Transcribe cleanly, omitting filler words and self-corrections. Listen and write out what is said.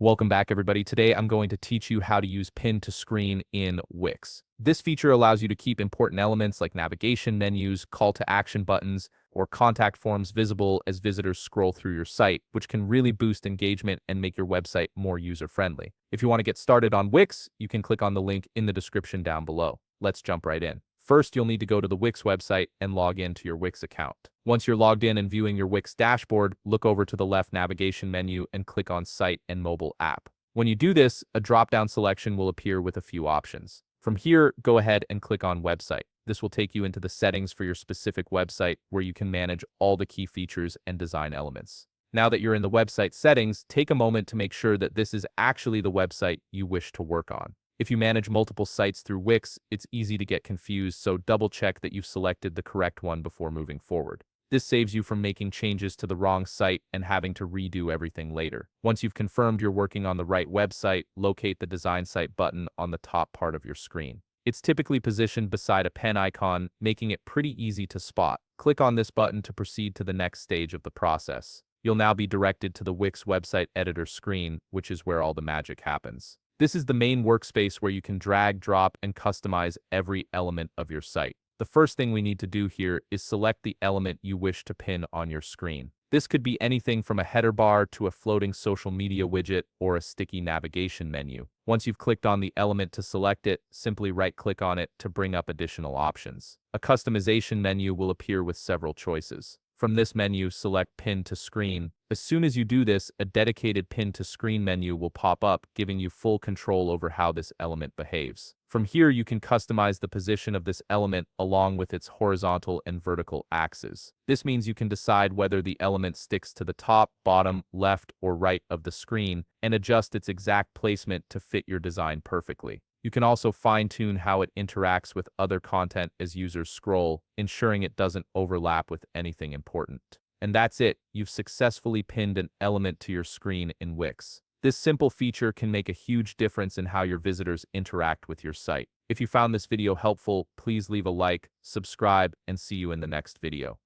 Welcome back, everybody. Today, I'm going to teach you how to use pin to screen in Wix. This feature allows you to keep important elements like navigation menus, call to action buttons, or contact forms visible as visitors scroll through your site, which can really boost engagement and make your website more user-friendly. If you want to get started on Wix, you can click on the link in the description down below. Let's jump right in. First, you'll need to go to the Wix website and log in to your Wix account. Once you're logged in and viewing your Wix dashboard, look over to the left navigation menu and click on Site and Mobile App. When you do this, a drop-down selection will appear with a few options. From here, go ahead and click on Website. This will take you into the settings for your specific website where you can manage all the key features and design elements. Now that you're in the website settings, take a moment to make sure that this is actually the website you wish to work on. If you manage multiple sites through Wix, it's easy to get confused, so double check that you've selected the correct one before moving forward. This saves you from making changes to the wrong site and having to redo everything later. Once you've confirmed you're working on the right website, locate the Design Site button on the top part of your screen. It's typically positioned beside a pen icon, making it pretty easy to spot. Click on this button to proceed to the next stage of the process. You'll now be directed to the Wix website editor screen, which is where all the magic happens. This is the main workspace where you can drag, drop, and customize every element of your site. The first thing we need to do here is select the element you wish to pin on your screen. This could be anything from a header bar to a floating social media widget or a sticky navigation menu. Once you've clicked on the element to select it, simply right-click on it to bring up additional options. A customization menu will appear with several choices. From this menu, select Pin to Screen. As soon as you do this, a dedicated Pin to Screen menu will pop up, giving you full control over how this element behaves. From here, you can customize the position of this element along with its horizontal and vertical axes. This means you can decide whether the element sticks to the top, bottom, left, or right of the screen, and adjust its exact placement to fit your design perfectly. You can also fine-tune how it interacts with other content as users scroll, ensuring it doesn't overlap with anything important. And that's it. You've successfully pinned an element to your screen in Wix. This simple feature can make a huge difference in how your visitors interact with your site. If you found this video helpful, please leave a like, subscribe, and see you in the next video.